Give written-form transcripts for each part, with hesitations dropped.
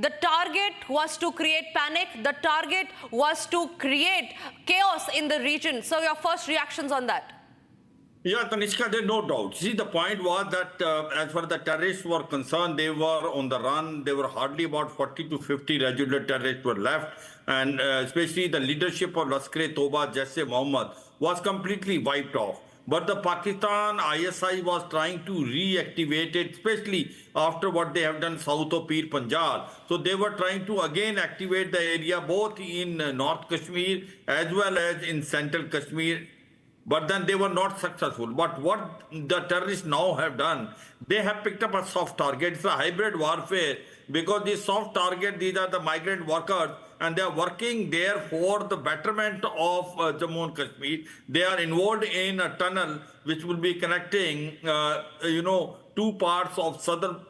the target was to create panic, the target was to create chaos in the region. So your first reactions on that? Yeah, Tanishka, there's no doubt. See, the point was that as far as the terrorists were concerned, they were on the run. There were hardly about 40 to 50 regular terrorists were left. And especially the leadership of Lashkar-e-Toba, Jaish-e-Mohammed, was completely wiped off. But the Pakistan ISI was trying to reactivate it, especially after what they have done south of Pir Panjal. So they were trying to again activate the area both in North Kashmir as well as in Central Kashmir, but then they were not successful. But what the terrorists now have done, they have picked up a soft target. It's a hybrid warfare because the soft target, these are the migrant workers, and they are working there for the betterment of Jammu and Kashmir. They are involved in a tunnel which will be connecting, two parts of southern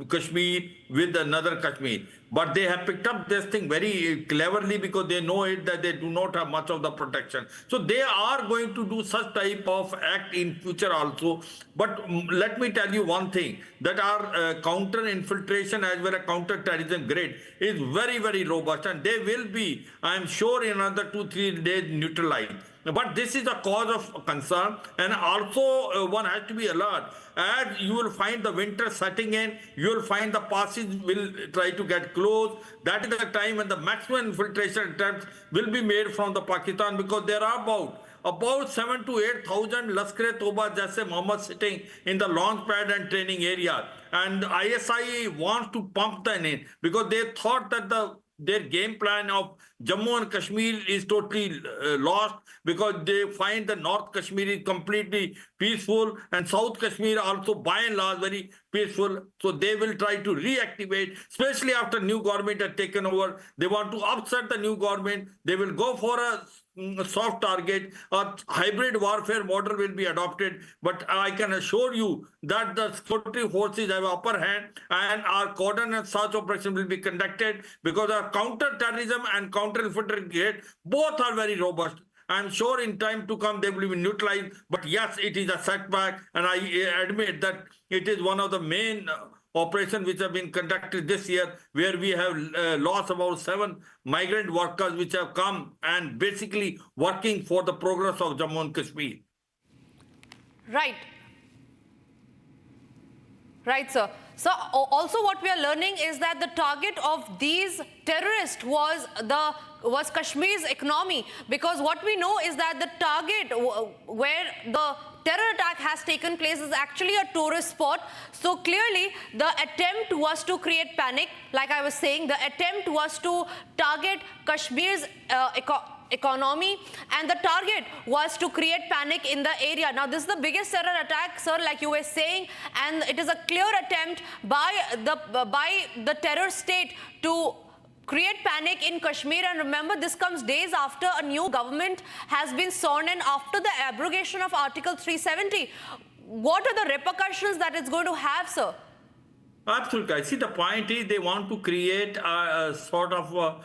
Kashmir with another Kashmir. But they have picked up this thing very cleverly because they know it that they do not have much of the protection. So they are going to do such type of act in future also. But let me tell you one thing, that our counter-infiltration as well as counter-terrorism grid is very, very robust, and they will be, I am sure, in another 2-3 days neutralized. But this is a cause of concern, and also one has to be alert. As you will find the winter setting in, you will find the passes will try to get closed. That is the time when the maximum infiltration attempts will be made from the Pakistan, because there are about 7,000 to 8,000 Lashkar-e-Toba, Jaish-e-Mohammed sitting in the launch pad and training area. And ISI wants to pump them in because they thought that their game plan of Jammu and Kashmir is totally lost, because they find the North Kashmir is completely peaceful and South Kashmir also by and large very peaceful. So they will try to reactivate, especially after new government has taken over. They want to upset the new government. They will go for a soft target. A hybrid warfare model will be adopted. But I can assure you that the security forces have upper hand, and our cordon and search operation will be conducted, because our counter-terrorism and counter-infiltration both are very robust. I'm sure in time to come they will be neutralized. But yes, it is a setback, and I admit that it is one of the main operations which have been conducted this year, where we have lost about 7 migrant workers which have come and basically working for the progress of Jammu and Kashmir. Right. Right, sir. So also what we are learning is that the target of these terrorists was Kashmir's economy, because what we know is that the target where the terror attack has taken place is actually a tourist spot. So clearly the attempt was to create panic. Like I was saying, the attempt was to target Kashmir's economy, and the target was to create panic in the area. Now this is the biggest terror attack, sir, like you were saying, and it is a clear attempt by the terror state to create panic in Kashmir. And remember, this comes days after a new government has been sworn in, after the abrogation of Article 370. What are the repercussions that it's going to have, sir? Absolutely. I see the point is they want to create a sort of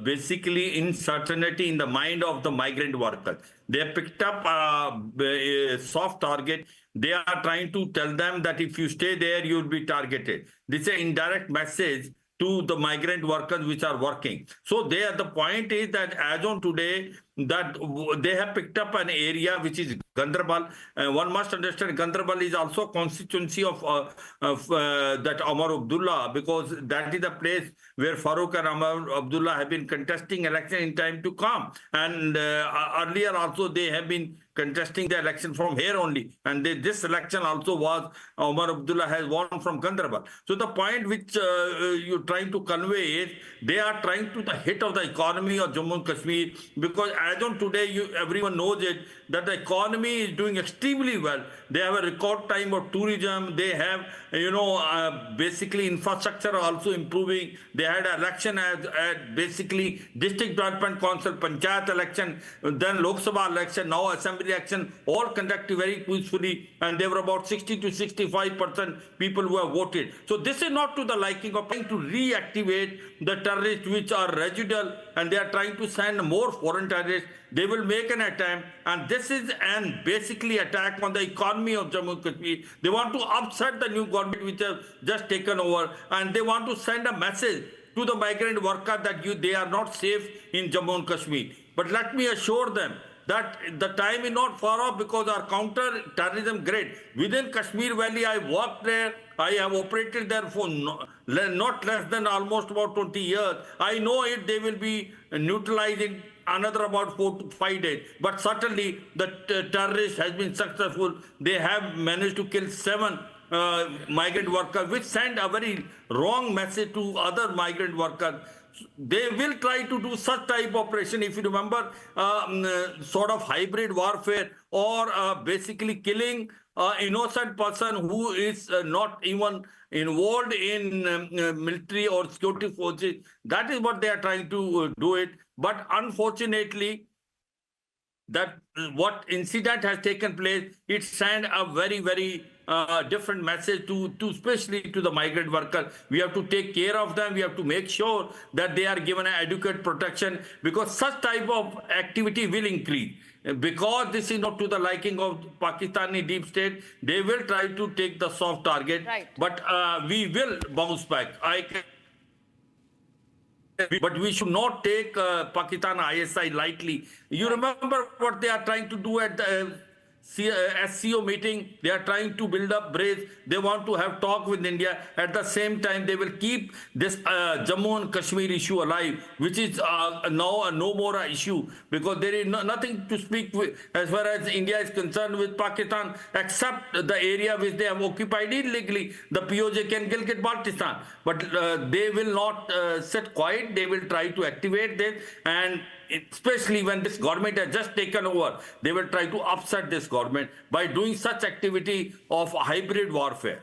basically uncertainty in the mind of the migrant workers. They have picked up a soft target. They are trying to tell them that if you stay there, you will be targeted. This is an indirect message to the migrant workers which are working. So the point is that as on today, that they have picked up an area which is Ganderbal. One must understand Ganderbal is also a constituency of that Omar Abdullah, because that is the place where Farooq and Omar Abdullah have been contesting election in time to come. And earlier also they have been contesting the election from here only. And this election also was Omar Abdullah has won from Ganderbal. So the point which you're trying to convey is they are trying to the hit of the economy of Jammu and Kashmir, because as on today, everyone knows it, that the economy is doing extremely well. They have a record time of tourism. They have, basically infrastructure also improving. They had an election at basically district development council, panchayat election, then Lok Sabha election, now assembly election, all conducted very peacefully. And there were about 60 to 65% people who have voted. So this is not to the liking of trying to reactivate the terrorists which are residual and they are trying to send more foreign terrorists. They will make an attempt, and this is an basically attack on the economy of Jammu and Kashmir. They want to upset the new government which has just taken over, and they want to send a message to the migrant worker that they are not safe in Jammu and Kashmir. But let me assure them that the time is not far off, because our counter-terrorism grid within Kashmir Valley, I worked there, I have operated there for not less than almost about 20 years. I know it, they will be neutralized in another about 4 to 5 days. But certainly the terrorist has been successful. They have managed to kill 7 migrant workers, which send a very wrong message to other migrant workers. They will try to do such type of operation, if you remember, sort of hybrid warfare, or basically killing innocent person who is not even involved in military or security forces. That is what they are trying to do it. But unfortunately, that what incident has taken place, it sent a very, very different message to especially to the migrant workers. We have to take care of them. We have to make sure that they are given adequate protection, because such type of activity will increase. Because this is not to the liking of Pakistani deep state, they will try to take the soft target. Right. But we will bounce back. But we should not take Pakistan ISI lightly. You remember what they are trying to do at the SCO meeting? They are trying to build up bridge. They want to have talk with India. At the same time, they will keep this Jammu and Kashmir issue alive, which is now a no more issue, because there is nothing to speak with as far as India is concerned with Pakistan, except the area which they have occupied illegally, the POJ and Gilgit-Baltistan. But they will not sit quiet. They will try to activate this, and especially when this government has just taken over, they will try to upset this government by doing such activity of hybrid warfare.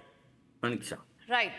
Amit Shah. Right.